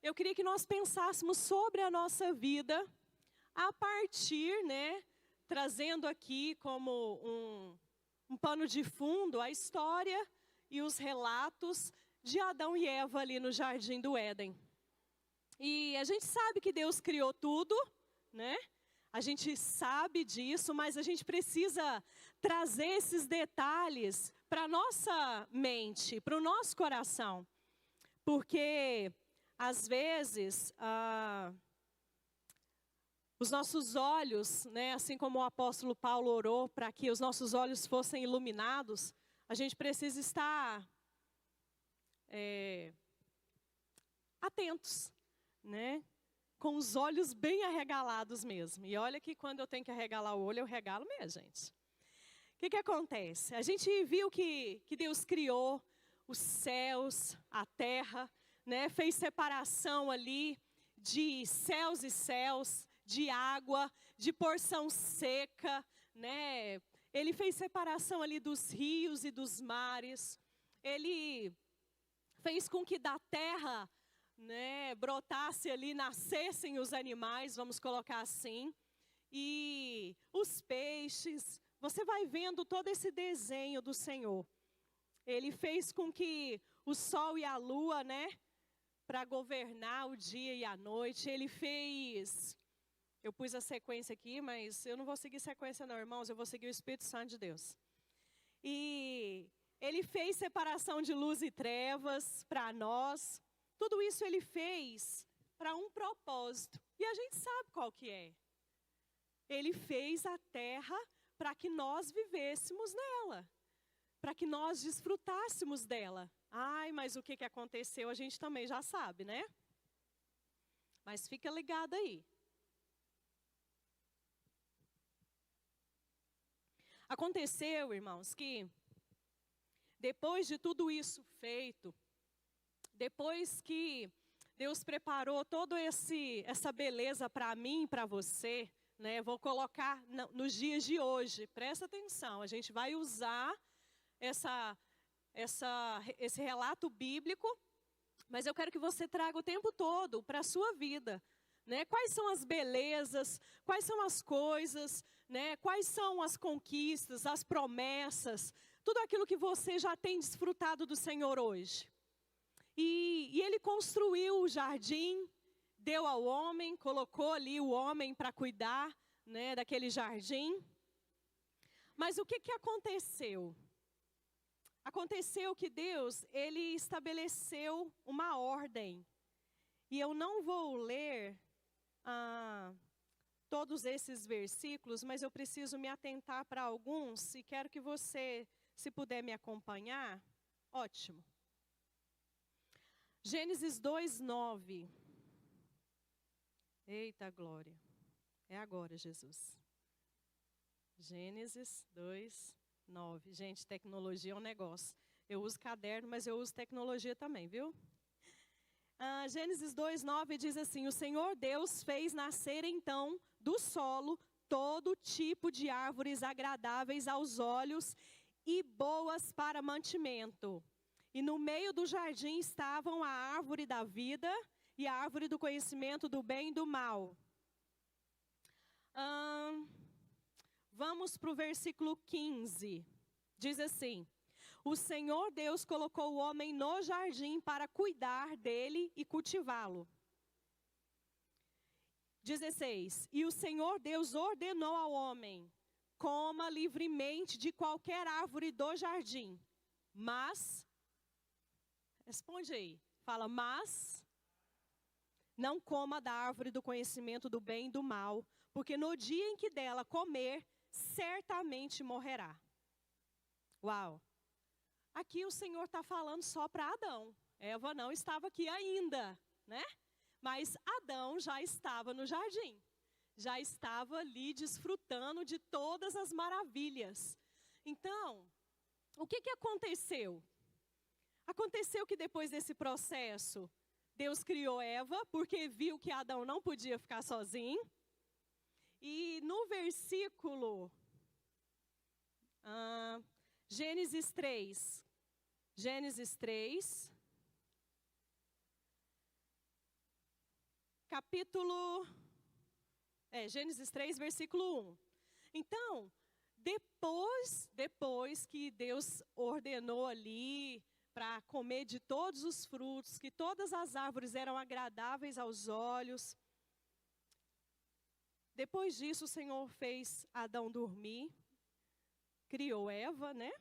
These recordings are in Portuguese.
eu queria que nós pensássemos sobre a nossa vida a partir, trazendo aqui como um pano de fundo a história e os relatos de Adão e Eva ali no Jardim do Éden. E a gente sabe que Deus criou tudo, A gente sabe disso, mas a gente precisa trazer esses detalhes para a nossa mente, para o nosso coração. Porque, às vezes, os nossos olhos, assim como o apóstolo Paulo orou para que os nossos olhos fossem iluminados, a gente precisa estar atentos, com os olhos bem arregalados mesmo. E olha que quando eu tenho que arregalar o olho, eu regalo mesmo, gente. O que acontece? A gente viu que Deus criou os céus, a terra, fez separação ali de céus e céus, de água, de porção seca, Ele fez separação ali dos rios e dos mares. Ele fez com que da terra, brotasse ali, nascessem os animais, vamos colocar assim. E os peixes, você vai vendo todo esse desenho do Senhor. Ele fez com que o sol e a lua, para governar o dia e a noite. Ele fez, eu pus a sequência aqui, mas eu não vou seguir sequência não, irmãos, eu vou seguir o Espírito Santo de Deus. E Ele fez separação de luz e trevas para nós. Tudo isso Ele fez para um propósito. E a gente sabe qual que é. Ele fez a terra para que nós vivêssemos nela. Para que nós desfrutássemos dela. Ai, mas o que aconteceu a gente também já sabe, Mas fica ligado aí. Aconteceu, irmãos, que depois de tudo isso feito, depois que Deus preparou toda essa beleza para mim e para você, vou colocar nos dias de hoje, presta atenção, a gente vai usar esse relato bíblico, mas eu quero que você traga o tempo todo para a sua vida. Quais são as belezas, quais são as coisas, quais são as conquistas, as promessas, tudo aquilo que você já tem desfrutado do Senhor hoje. E Ele construiu o jardim, deu ao homem, colocou ali o homem para cuidar daquele jardim. Mas o que aconteceu? Aconteceu que Deus, Ele estabeleceu uma ordem. E eu não vou ler todos esses versículos, mas eu preciso me atentar para alguns. E quero que você, se puder me acompanhar, ótimo. Gênesis 2:9. Eita glória. É agora, Jesus. Gênesis 2:9. Gente, tecnologia é um negócio. Eu uso caderno, mas eu uso tecnologia também, viu? Gênesis 2:9 diz assim: o Senhor Deus fez nascer então do solo todo tipo de árvores agradáveis aos olhos e boas para mantimento. E no meio do jardim estavam a árvore da vida e a árvore do conhecimento do bem e do mal. Vamos para o versículo 15. Diz assim: o Senhor Deus colocou o homem no jardim para cuidar dele e cultivá-lo. 16. E o Senhor Deus ordenou ao homem: coma livremente de qualquer árvore do jardim, mas... responde aí. Fala, mas não coma da árvore do conhecimento do bem e do mal, porque no dia em que dela comer, certamente morrerá. Uau! Aqui o Senhor está falando só para Adão. Eva não estava aqui ainda, Mas Adão já estava no jardim. Já estava ali desfrutando de todas as maravilhas. Então, o que aconteceu? Aconteceu que depois desse processo, Deus criou Eva, porque viu que Adão não podia ficar sozinho. E no versículo, Gênesis 3, Gênesis 3, versículo 1. Então, depois que Deus ordenou ali para comer de todos os frutos, que todas as árvores eram agradáveis aos olhos, depois disso o Senhor fez Adão dormir, criou Eva, né?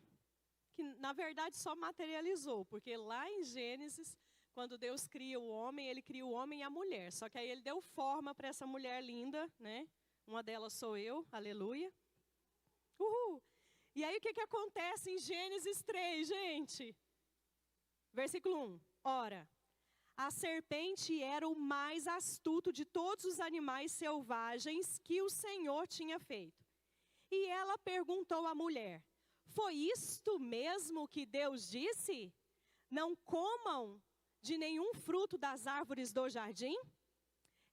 Que na verdade só materializou, porque lá em Gênesis, quando Deus cria o homem, ele cria o homem e a mulher. Só que aí ele deu forma para essa mulher linda, né? Uma delas sou eu, aleluia. Uhul! E aí o que acontece em Gênesis 3, gente? Versículo 1. Ora, a serpente era o mais astuto de todos os animais selvagens que o Senhor tinha feito. E ela perguntou à mulher: foi isto mesmo que Deus disse? Não comam de nenhum fruto das árvores do jardim?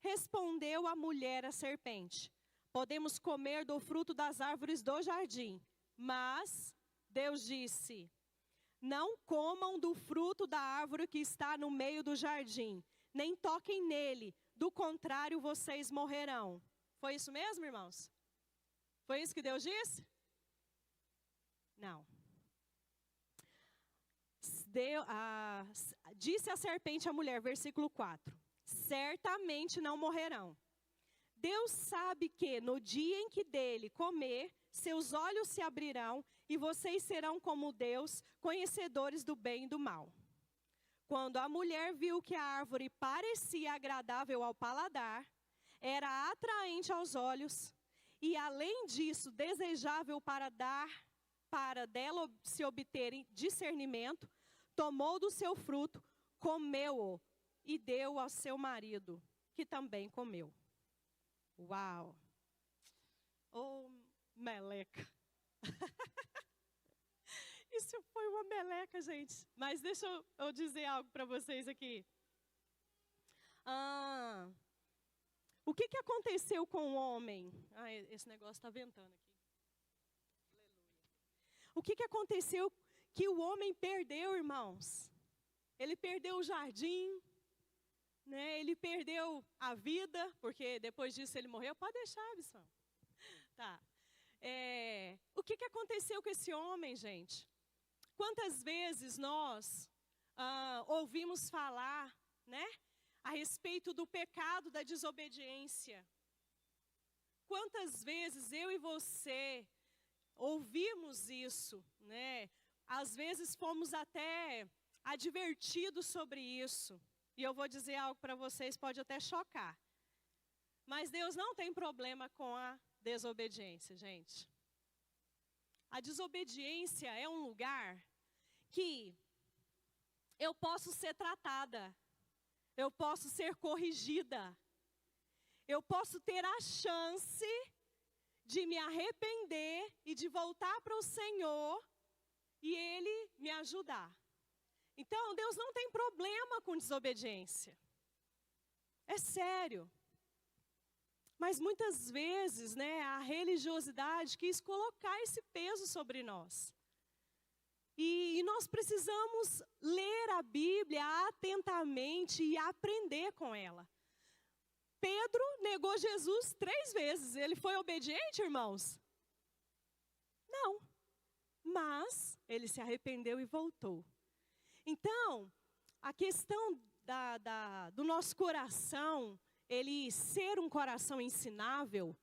Respondeu a mulher à serpente: podemos comer do fruto das árvores do jardim. Mas Deus disse: não comam do fruto da árvore que está no meio do jardim, nem toquem nele, do contrário vocês morrerão. Foi isso mesmo, irmãos? Foi isso que Deus disse? Não. Disse a serpente à mulher, versículo 4, certamente não morrerão. Deus sabe que no dia em que dele comer, seus olhos se abrirão e vocês serão como Deus, conhecedores do bem e do mal. Quando a mulher viu que a árvore parecia agradável ao paladar, era atraente aos olhos e além disso desejável para dela se obterem discernimento, tomou do seu fruto, comeu-o e deu ao seu marido, que também comeu. Uau! Oh, meleca! Isso foi uma meleca, gente. Mas deixa eu dizer algo para vocês aqui. O que aconteceu com o homem? Esse negócio está ventando aqui. O que aconteceu que o homem perdeu, irmãos? Ele perdeu o jardim, né? Ele perdeu a vida, porque depois disso ele morreu. Pode deixar, Bissão. Tá. O que aconteceu com esse homem, gente? Quantas vezes nós ouvimos falar, né, a respeito do pecado da desobediência? Quantas vezes eu e você ouvimos isso, né? Às vezes fomos até advertidos sobre isso. E eu vou dizer algo para vocês, pode até chocar. Mas Deus não tem problema com a desobediência, gente. A desobediência é um lugar que eu posso ser tratada, eu posso ser corrigida, eu posso ter a chance de me arrepender e de voltar para o Senhor e Ele me ajudar. Então, Deus não tem problema com desobediência. É sério. Mas muitas vezes, né, a religiosidade quis colocar esse peso sobre nós. E nós precisamos ler a Bíblia atentamente e aprender com ela. Pedro negou Jesus 3 vezes. Ele foi obediente, irmãos? Não. Mas ele se arrependeu e voltou. Então, a questão do nosso coração, ele ser um coração ensinável,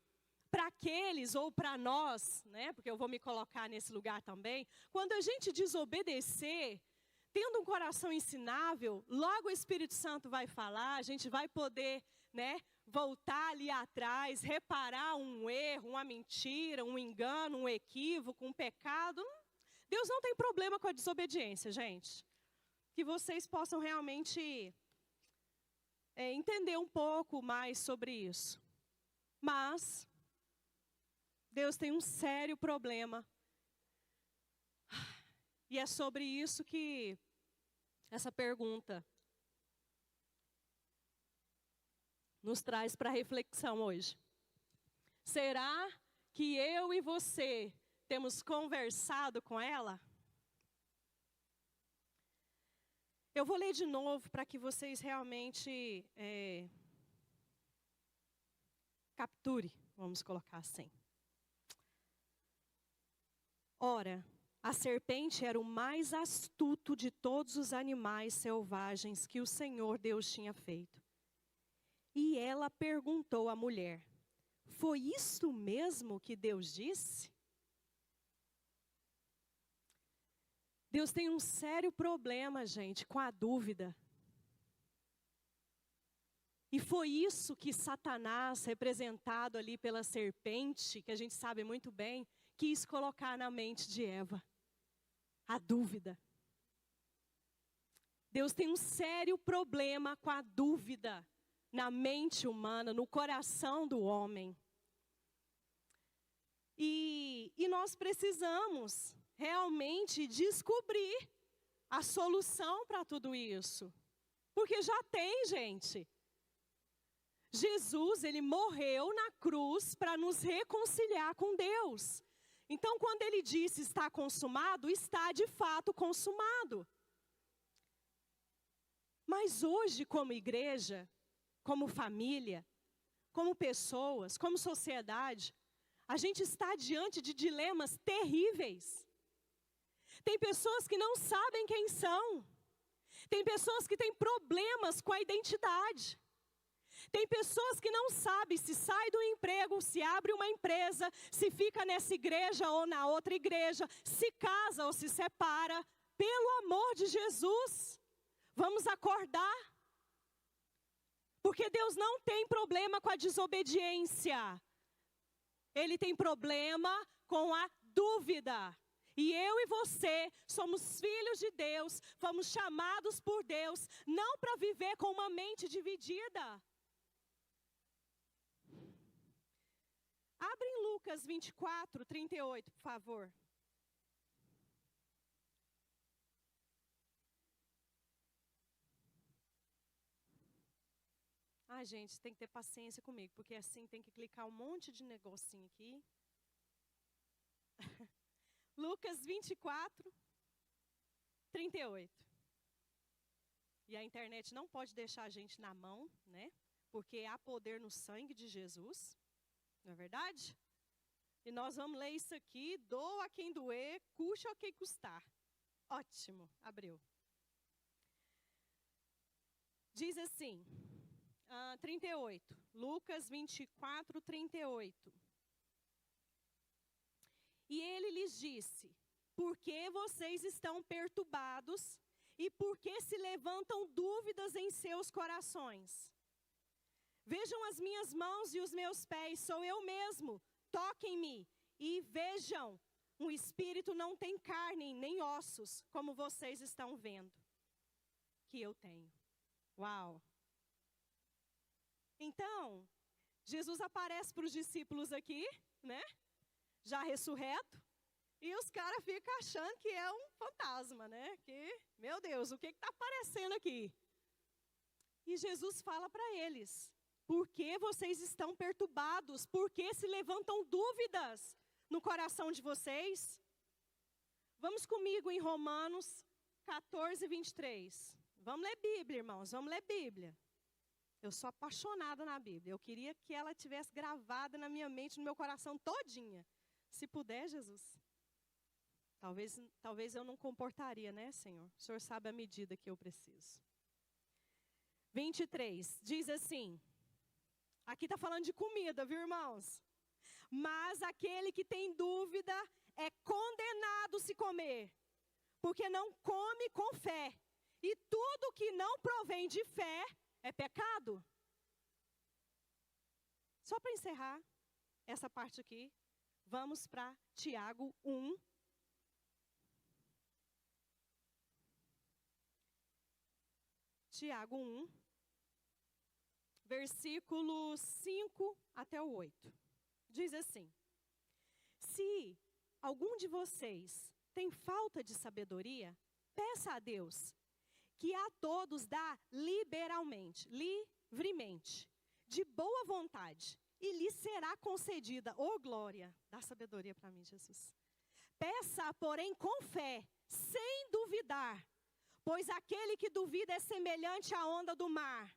para aqueles ou para nós, né, porque eu vou me colocar nesse lugar também, quando a gente desobedecer, tendo um coração ensinável, logo o Espírito Santo vai falar, a gente vai poder, né, voltar ali atrás, reparar um erro, uma mentira, um engano, um equívoco, um pecado. Deus não tem problema com a desobediência, gente. Que vocês possam realmente entender um pouco mais sobre isso. Mas Deus tem um sério problema. E é sobre isso que essa pergunta nos traz para reflexão hoje. Será que eu e você temos conversado com ela? Eu vou ler de novo para que vocês realmente capture, vamos colocar assim. Ora, a serpente era o mais astuto de todos os animais selvagens que o Senhor Deus tinha feito. E ela perguntou à mulher: foi isso mesmo que Deus disse? Deus tem um sério problema, gente, com a dúvida. E foi isso que Satanás, representado ali pela serpente, que a gente sabe muito bem, quis colocar na mente de Eva. A dúvida. Deus tem um sério problema com a dúvida na mente humana, no coração do homem. E nós precisamos realmente descobrir a solução para tudo isso. Porque já tem, gente. Jesus, ele morreu na cruz para nos reconciliar com Deus. Então, quando ele disse está consumado, está de fato consumado. Mas hoje, como igreja, como família, como pessoas, como sociedade, a gente está diante de dilemas terríveis. Tem pessoas que não sabem quem são. Tem pessoas que têm problemas com a identidade. Tem pessoas que não sabem se sai do emprego, se abre uma empresa, se fica nessa igreja ou na outra igreja, se casa ou se separa. Pelo amor de Jesus, vamos acordar. Porque Deus não tem problema com a desobediência. Ele tem problema com a dúvida. E eu e você somos filhos de Deus, fomos chamados por Deus, não para viver com uma mente dividida. Abre em Lucas 24, 38, por favor. Ai, gente, tem que ter paciência comigo, porque assim tem que clicar um monte de negocinho aqui. Lucas 24, 38. E a internet não pode deixar a gente na mão, né? Porque há poder no sangue de Jesus. Não é verdade? E nós vamos ler isso aqui, doa quem doer, custe a quem custar. Ótimo, abriu. Diz assim, 38, Lucas 24, 38. E ele lhes disse: por que vocês estão perturbados e por que se levantam dúvidas em seus corações? Vejam as minhas mãos e os meus pés, sou eu mesmo. Toquem-me e vejam, um espírito não tem carne nem ossos, como vocês estão vendo que eu tenho. Uau! Então, Jesus aparece para os discípulos aqui, né? Já ressurreto, e os caras ficam achando que é um fantasma, né? Que, meu Deus, o que está aparecendo aqui? E Jesus fala para eles: por que vocês estão perturbados? Por que se levantam dúvidas no coração de vocês? Vamos comigo em Romanos 14, 23. Vamos ler Bíblia, irmãos, vamos ler Bíblia. Eu sou apaixonada na Bíblia. Eu queria que ela tivesse gravada na minha mente, no meu coração todinha. Se puder, Jesus. Talvez eu não comportaria, né, Senhor? O Senhor sabe a medida que eu preciso. 23, diz assim. Aqui está falando de comida, viu, irmãos? Mas aquele que tem dúvida é condenado se comer, porque não come com fé. E tudo que não provém de fé é pecado. Só para encerrar essa parte aqui, vamos para Tiago 1. Tiago 1, versículos 5 até o 8. Diz assim: se algum de vocês tem falta de sabedoria, peça a Deus, que a todos dá liberalmente, livremente, de boa vontade, e lhe será concedida. Oh, glória, dá sabedoria para mim, Jesus. Peça, porém, com fé, sem duvidar, pois aquele que duvida é semelhante à onda do mar,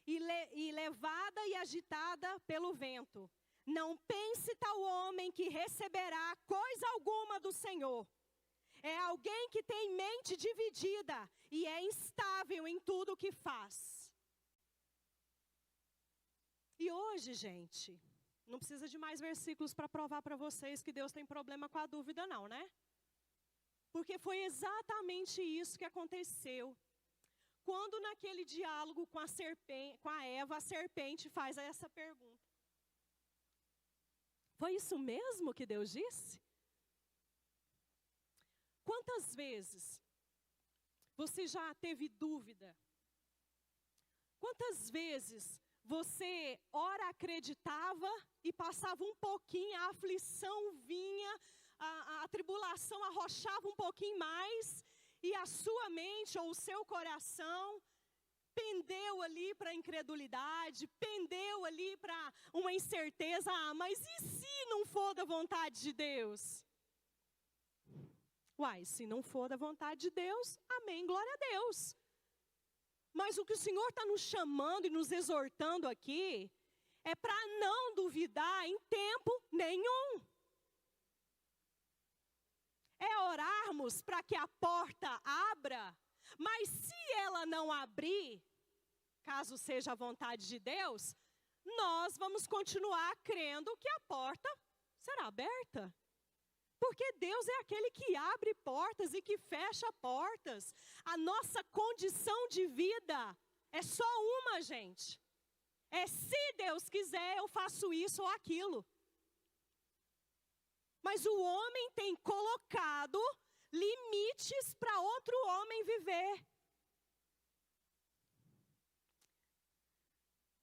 e levada e agitada pelo vento. Não pense tal homem que receberá coisa alguma do Senhor. É alguém que tem mente dividida e é instável em tudo o que faz. E hoje, gente, não precisa de mais versículos para provar para vocês que Deus tem problema com a dúvida não, né? Porque foi exatamente isso que aconteceu. Quando naquele diálogo com a Eva, a serpente faz essa pergunta. Foi isso mesmo que Deus disse? Quantas vezes você já teve dúvida? Quantas vezes você ora acreditava e passava um pouquinho, a aflição vinha, a tribulação arrochava um pouquinho mais, e a sua mente ou o seu coração pendeu ali para a incredulidade, pendeu ali para uma incerteza. Ah, mas e se não for da vontade de Deus? Uai, se não for da vontade de Deus, amém, glória a Deus. Mas o que o Senhor está nos chamando e nos exortando aqui é para não duvidar em tempo nenhum. É orarmos para que a porta abra, mas se ela não abrir, caso seja a vontade de Deus, nós vamos continuar crendo que a porta será aberta. Porque Deus é aquele que abre portas e que fecha portas. A nossa condição de vida é só uma, gente. É se Deus quiser, eu faço isso ou aquilo. Mas o homem tem colocado limites para outro homem viver.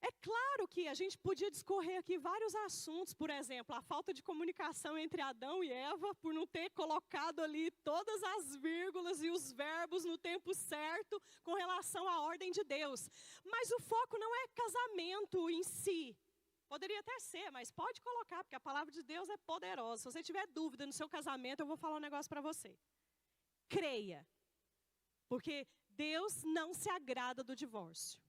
É claro que a gente podia discorrer aqui vários assuntos, por exemplo, a falta de comunicação entre Adão e Eva, por não ter colocado ali todas as vírgulas e os verbos no tempo certo com relação à ordem de Deus. Mas o foco não é casamento em si. Poderia até ser, mas pode colocar, porque a palavra de Deus é poderosa. Se você tiver dúvida no seu casamento, eu vou falar um negócio para você. Creia, porque Deus não se agrada do divórcio.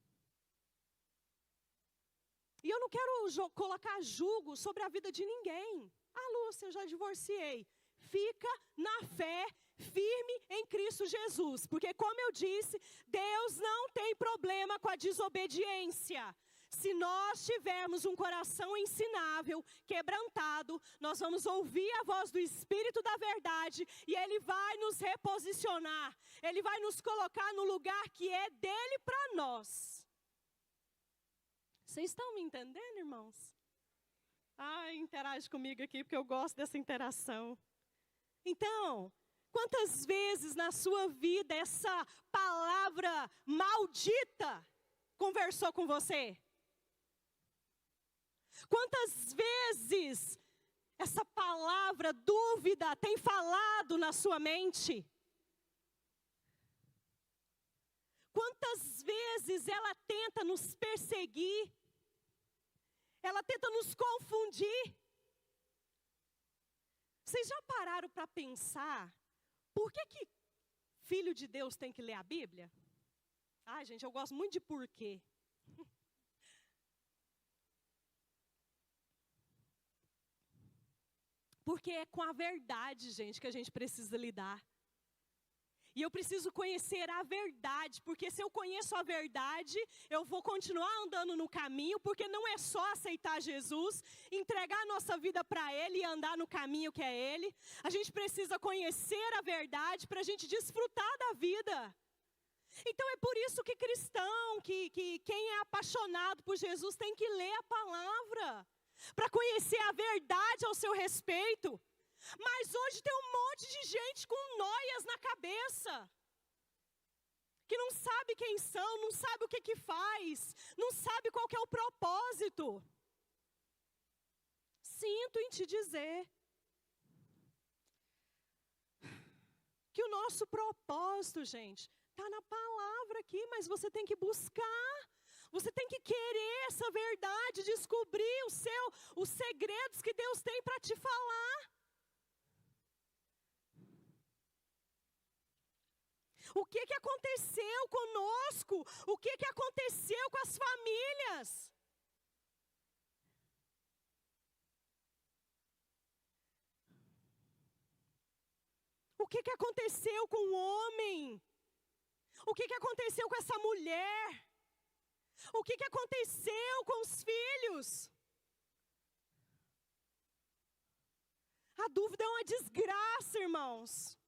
E eu não quero colocar julgo sobre a vida de ninguém. Ah, Lúcia, eu já divorciei. Fica na fé, firme em Cristo Jesus. Porque, como eu disse, Deus não tem problema com a desobediência. Se nós tivermos um coração ensinável, quebrantado, nós vamos ouvir a voz do Espírito da verdade e Ele vai nos reposicionar. Ele vai nos colocar no lugar que é dele para nós. Vocês estão me entendendo, irmãos? Ah, interage comigo aqui, porque eu gosto dessa interação. Então, quantas vezes na sua vida essa palavra maldita conversou com você? Quantas vezes essa palavra dúvida tem falado na sua mente? Quantas vezes ela tenta nos perseguir? Ela tenta nos confundir. Vocês já pararam para pensar por que filho de Deus tem que ler a Bíblia? Ai, gente, eu gosto muito de porquê. Porque é com a verdade, gente, que a gente precisa lidar. E eu preciso conhecer a verdade, porque se eu conheço a verdade, eu vou continuar andando no caminho, porque não é só aceitar Jesus, entregar a nossa vida para Ele e andar no caminho que é Ele. A gente precisa conhecer a verdade para a gente desfrutar da vida. Então é por isso que cristão, que quem é apaixonado por Jesus tem que ler a palavra, para conhecer a verdade ao seu respeito. Mas hoje tem um monte de gente com noias na cabeça, que não sabe quem são, não sabe o que faz, não sabe qual que é o propósito. Sinto em te dizer que o nosso propósito, gente, está na palavra aqui, mas você tem que buscar. Você tem que querer essa verdade, descobrir os segredos que Deus tem para te falar. O que aconteceu conosco? O que aconteceu com as famílias? O que aconteceu com o homem? O que aconteceu com essa mulher? O que aconteceu com os filhos? A dúvida é uma desgraça, irmãos.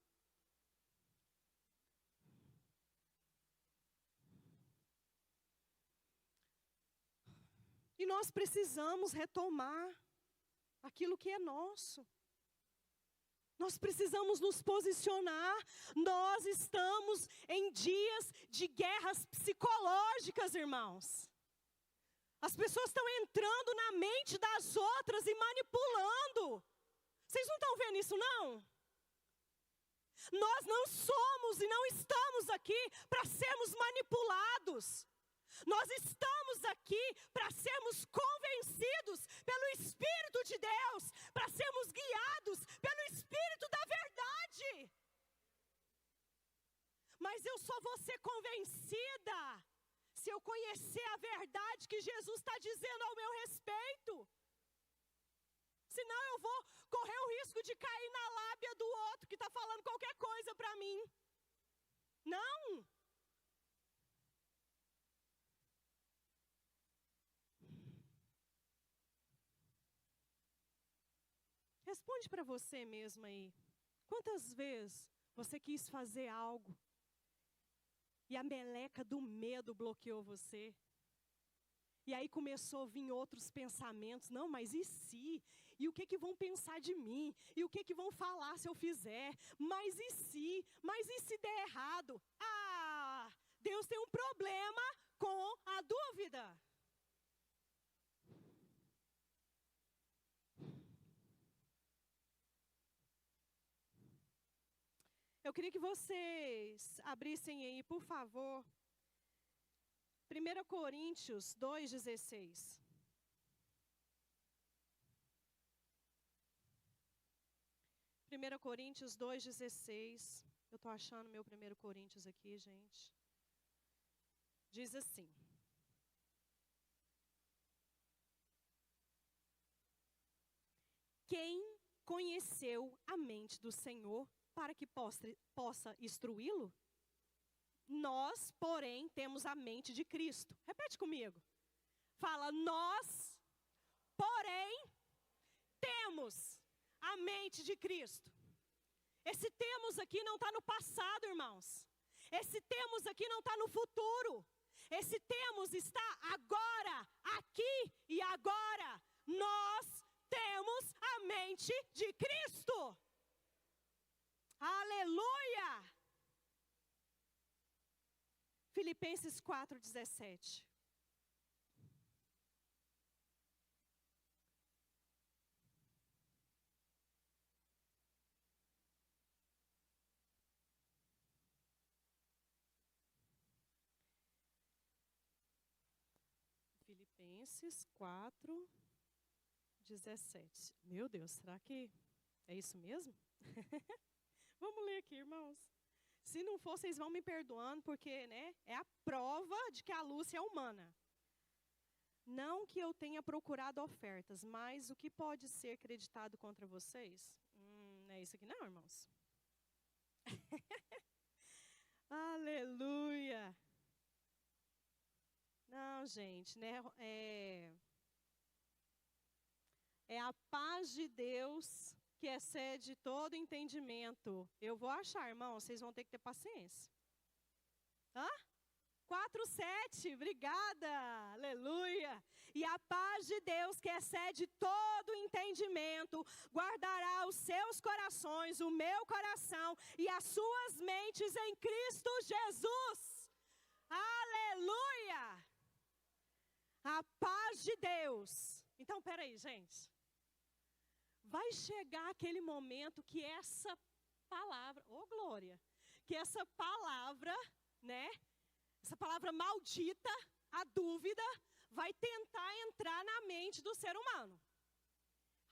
E nós precisamos retomar aquilo que é nosso. Nós precisamos nos posicionar. Nós estamos em dias de guerras psicológicas, irmãos. As pessoas estão entrando na mente das outras e manipulando. Vocês não estão vendo isso, não? Nós não somos e não estamos aqui para sermos manipulados. Nós estamos aqui para sermos convencidos pelo Espírito de Deus, para sermos guiados pelo Espírito da verdade. Mas eu só vou ser convencida se eu conhecer a verdade que Jesus está dizendo ao meu respeito. Senão eu vou correr o risco de cair na lábia do outro que está falando qualquer coisa para mim. Não. Responde para você mesmo aí. Quantas vezes você quis fazer algo e a meleca do medo bloqueou você? E aí começou a vir outros pensamentos. Não, mas e se? E o que vão pensar de mim? E o que vão falar se eu fizer? Mas e se? Mas e se der errado? Ah, Deus tem um problema com a dúvida. Eu queria que vocês abrissem aí, por favor, 1 Coríntios 2,16. 1 Coríntios 2,16. Eu estou achando meu 1 Coríntios aqui, gente. Diz assim. Quem conheceu a mente do Senhor para que possa instruí-lo? Nós, porém, temos a mente de Cristo. Repete comigo. Fala, nós, porém, temos a mente de Cristo. Esse temos aqui não está no passado, irmãos. Esse temos aqui não está no futuro. Esse temos está agora, aqui e agora. Nós temos a mente de Cristo. Aleluia! Filipenses 4,17. Filipenses 4,17. Meu Deus, será que é isso mesmo? Vamos ler aqui, irmãos. Se não for, vocês vão me perdoando, porque, né, é a prova de que a Lúcia é humana. Não que eu tenha procurado ofertas, mas o que pode ser creditado contra vocês? Não é isso aqui não, irmãos. Aleluia. Não, gente, né, é a paz de Deus que excede todo entendimento. Eu vou achar, irmão, vocês vão ter que ter paciência. 4:7, obrigada, aleluia. E a paz de Deus que excede todo entendimento, guardará os seus corações, o meu coração e as suas mentes em Cristo Jesus. Aleluia. A paz de Deus. Então, peraí, gente. Vai chegar aquele momento que essa palavra, glória, que essa palavra, né, essa palavra maldita, a dúvida, vai tentar entrar na mente do ser humano.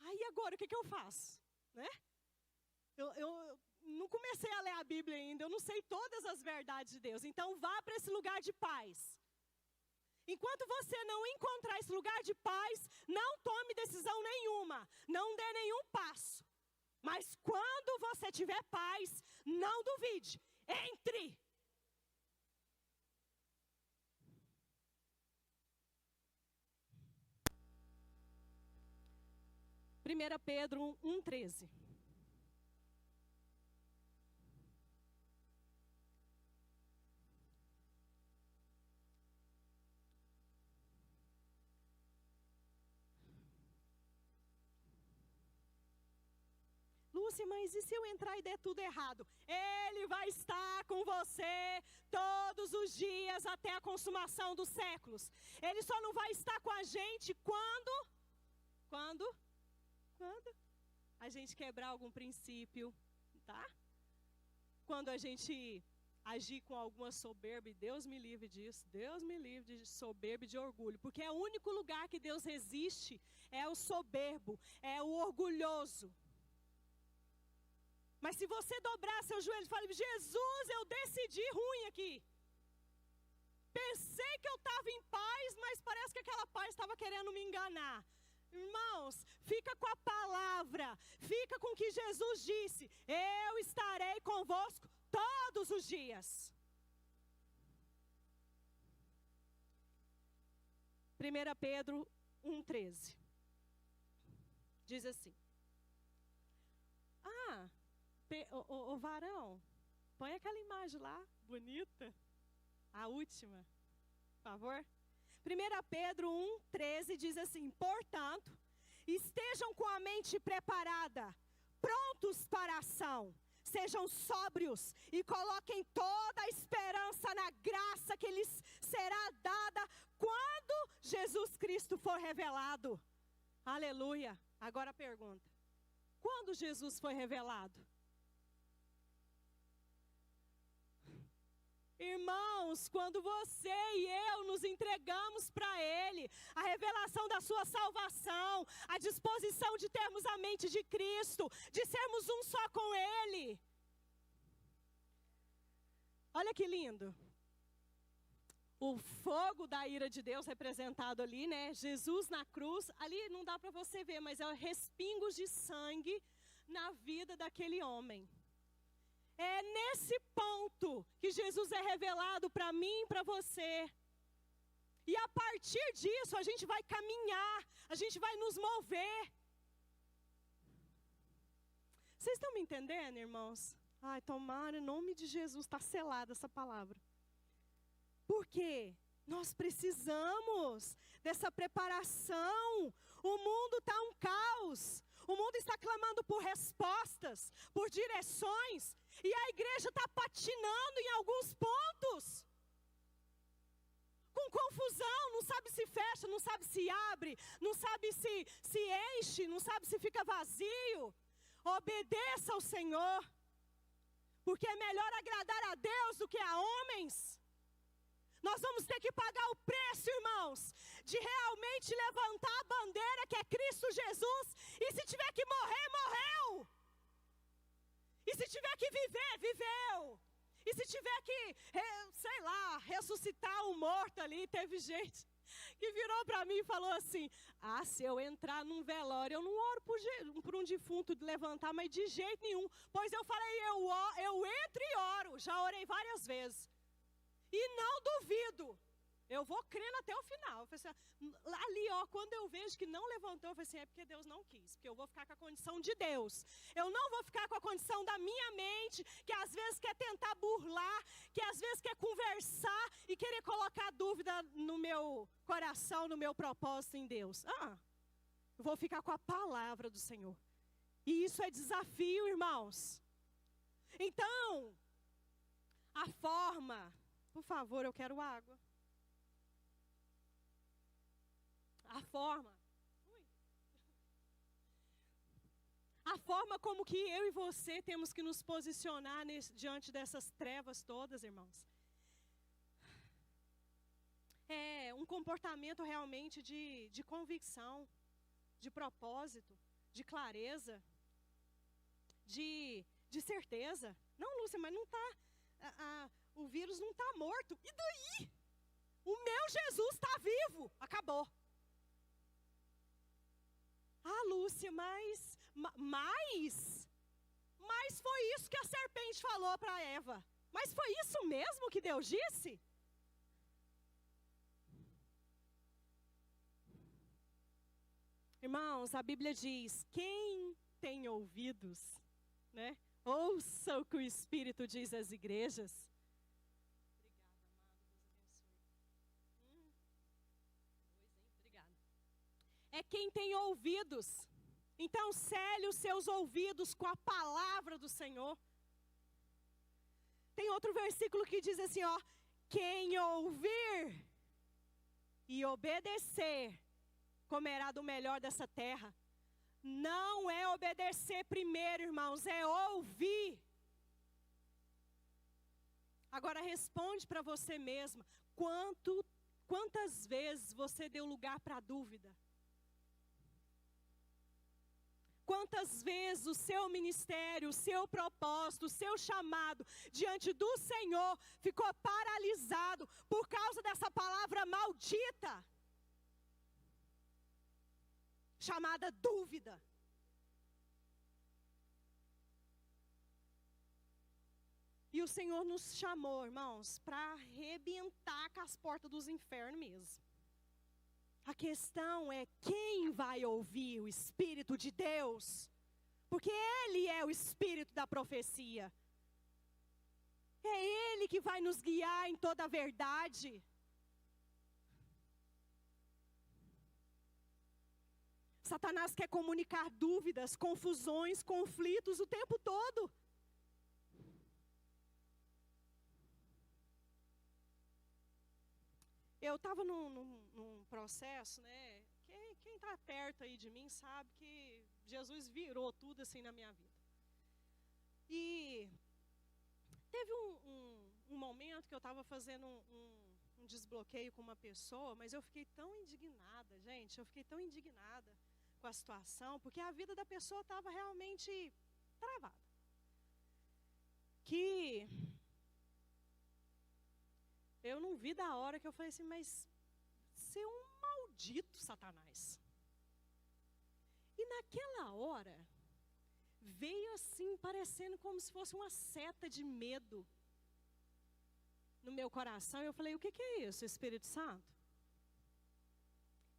Aí agora o que eu faço, né? Eu não comecei a ler a Bíblia ainda, eu não sei todas as verdades de Deus. Então vá para esse lugar de paz. Enquanto você não encontrar esse lugar de paz, não tome decisão nenhuma, não dê nenhum passo. Mas quando você tiver paz, não duvide, entre. Primeira Pedro 1:13. Lúcia, mas e se eu entrar e der tudo errado? Ele vai estar com você todos os dias até a consumação dos séculos. Ele só não vai estar com a gente quando a gente quebrar algum princípio, tá? Quando a gente agir com alguma soberba, e Deus me livre disso, Deus me livre de soberba e de orgulho, porque é o único lugar que Deus resiste, é o soberbo, é o orgulhoso. Mas se você dobrar seu joelho e falar, Jesus, eu decidi ruim aqui. Pensei que eu estava em paz, mas parece que aquela paz estava querendo me enganar. Irmãos, fica com a palavra, fica com o que Jesus disse. Eu estarei convosco todos os dias. 1 Pedro 1:13. Diz assim. O varão, põe aquela imagem lá, bonita. A última, por favor. 1 Pedro 1:13 diz assim: portanto, estejam com a mente preparada, prontos para a ação. Sejam sóbrios e coloquem toda a esperança na graça que lhes será dada quando Jesus Cristo for revelado. Aleluia. Agora a pergunta: quando Jesus foi revelado? Irmãos, quando você e eu nos entregamos para Ele, a revelação da sua salvação, a disposição de termos a mente de Cristo, de sermos um só com Ele. Olha que lindo. O fogo da ira de Deus representado ali, né? Jesus na cruz, ali não dá para você ver, mas é respingos de sangue na vida daquele homem. É nesse ponto que Jesus é revelado para mim e para você. E a partir disso a gente vai caminhar, a gente vai nos mover. Vocês estão me entendendo, irmãos? Ai, tomara, em nome de Jesus, está selada essa palavra. Por quê? Nós precisamos dessa preparação. O mundo está um caos. O mundo está clamando por respostas, por direções. E a igreja está patinando em alguns pontos. Com confusão, não sabe se fecha, não sabe se abre, não sabe se enche, não sabe se fica vazio. Obedeça ao Senhor. Porque é melhor agradar a Deus do que a homens. Nós vamos ter que pagar o preço, irmãos, de realmente levantar a bandeira que é Cristo Jesus. E se tiver que morrer, morreu. E se tiver que viver, viveu. E se tiver que, sei lá, ressuscitar um morto ali, teve gente que virou para mim e falou assim: se eu entrar num velório, eu não oro por um defunto de levantar, mas de jeito nenhum. Pois eu falei, eu entro e oro, já orei várias vezes. E não duvido, eu vou crendo até o final. Eu falei assim, ali, quando eu vejo que não levantou, eu falei assim, é porque Deus não quis. Porque eu vou ficar com a condição de Deus. Eu não vou ficar com a condição da minha mente, que às vezes quer tentar burlar, que às vezes quer conversar e querer colocar dúvida no meu coração, no meu propósito em Deus. Eu vou ficar com a palavra do Senhor. E isso é desafio, irmãos. Então, a forma... Por favor, eu quero água. A forma como que eu e você temos que nos posicionar diante dessas trevas todas, irmãos. É um comportamento realmente de convicção, de propósito, de clareza, de certeza. Não, Lúcia, mas não está, o vírus não está morto. E daí? O meu Jesus está vivo. Acabou. Ah, Lúcia, mas foi isso que a serpente falou para Eva. Mas foi isso mesmo que Deus disse? Irmãos, a Bíblia diz, quem tem ouvidos, né? Ouça o que o Espírito diz às igrejas. Obrigada, é quem tem ouvidos. Então, cele os seus ouvidos com a palavra do Senhor. Tem outro versículo que diz assim, ó. Quem ouvir e obedecer, comerá do melhor dessa terra. Não é obedecer primeiro, irmãos, é ouvir. Agora responde para você mesma. Quantas vezes você deu lugar para a dúvida? Quantas vezes o seu ministério, o seu propósito, o seu chamado diante do Senhor ficou paralisado por causa dessa palavra maldita, chamada dúvida? E o Senhor nos chamou, irmãos, para arrebentar com as portas dos infernos mesmo. A questão é quem vai ouvir o Espírito de Deus, porque Ele é o Espírito da profecia. É Ele que vai nos guiar em toda a verdade. Satanás quer comunicar dúvidas, confusões, conflitos o tempo todo. Eu estava num processo, né? Quem está perto aí de mim sabe que Jesus virou tudo assim na minha vida. E teve um momento que eu estava fazendo um desbloqueio com uma pessoa, mas eu fiquei tão indignada, gente. Eu fiquei tão indignada com a situação, porque a vida da pessoa estava realmente travada. Que eu não vi da hora que eu falei assim, mas você é um maldito Satanás. E naquela hora, veio assim, parecendo como se fosse uma seta de medo no meu coração. Eu falei, o que é isso, Espírito Santo?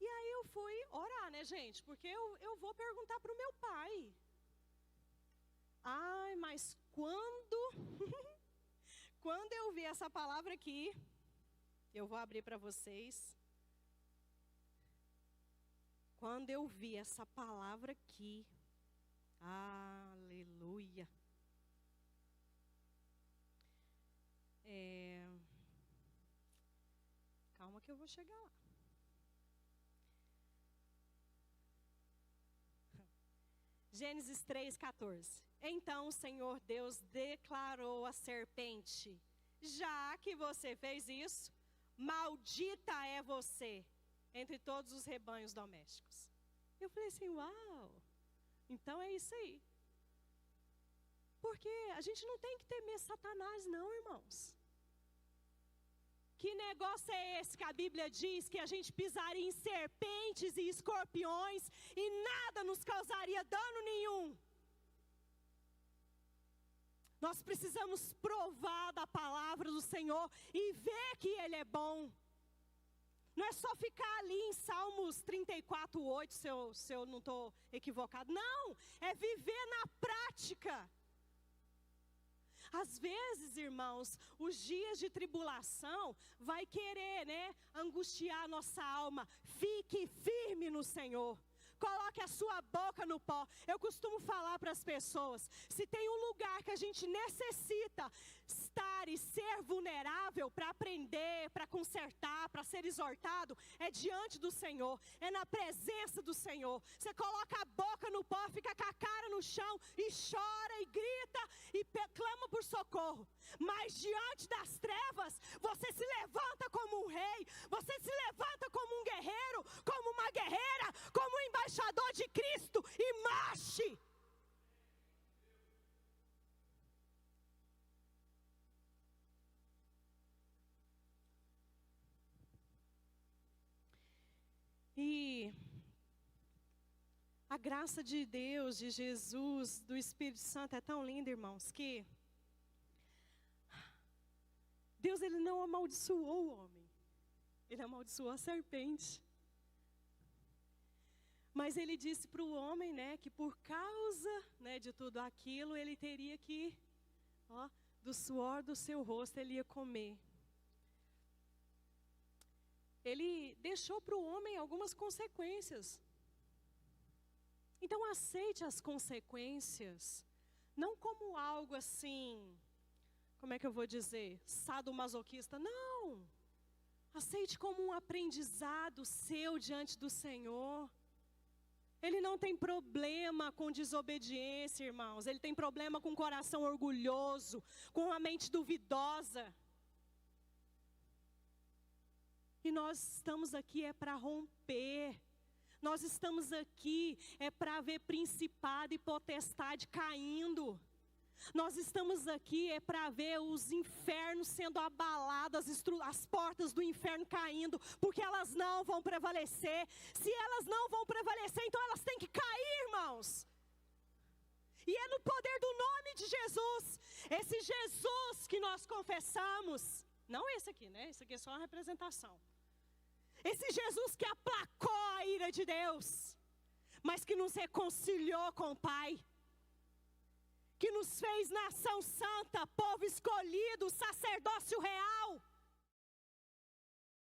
E aí eu fui orar, né, gente? Porque eu vou perguntar para o meu pai. Ai, mas quando eu vi essa palavra aqui, eu vou abrir para vocês. Quando eu vi essa palavra aqui, aleluia. Calma que eu vou chegar lá. Gênesis 3:14. Então o Senhor Deus declarou à serpente: já que você fez isso, maldita é você entre todos os rebanhos domésticos. Eu falei assim, uau, então é isso aí. Porque a gente não tem que temer Satanás não, irmãos. Que negócio é esse que a Bíblia diz que a gente pisaria em serpentes e escorpiões e nada nos causaria dano nenhum? Nós precisamos provar da palavra do Senhor e ver que Ele é bom. Não é só ficar ali em Salmos 34:8, se eu não estou equivocado. Não, é viver na prática. Às vezes, irmãos, os dias de tribulação vai querer, né, angustiar a nossa alma. Fique firme no Senhor. Coloque a sua boca no pó. Eu costumo falar para as pessoas, se tem um lugar que a gente necessita estar e ser vulnerável para aprender, para consertar, para ser exortado, é diante do Senhor, é na presença do Senhor. Você coloca a boca no pó, fica com a cara no chão e chora e grita e clama por socorro. Mas diante das trevas, você se levanta como um rei, você se levanta como um guerreiro, como uma guerreira, como um embaixador de Cristo e marche. A graça de Deus, de Jesus, do Espírito Santo é tão linda, irmãos, que Deus, Ele não amaldiçoou o homem. Ele amaldiçoou a serpente. Mas Ele disse para o homem, né, que por causa, né, de tudo aquilo, ele teria que, do suor do seu rosto, ele ia comer. Ele deixou para o homem algumas consequências. Então aceite as consequências, não como algo assim, como é que eu vou dizer, sadomasoquista, não. Aceite como um aprendizado seu diante do Senhor. Ele não tem problema com desobediência, irmãos. Ele tem problema com o coração orgulhoso, com a mente duvidosa. E nós estamos aqui para romper. Nós estamos aqui para ver principado e potestade caindo. Nós estamos aqui para ver os infernos sendo abalados, as portas do inferno caindo, porque elas não vão prevalecer. Se elas não vão prevalecer, então elas têm que cair, irmãos. E é no poder do nome de Jesus, esse Jesus que nós confessamos, não esse aqui, né? Esse aqui é só uma representação. Esse Jesus que aplacou a ira de Deus, mas que nos reconciliou com o Pai, que nos fez nação santa, povo escolhido, sacerdócio real.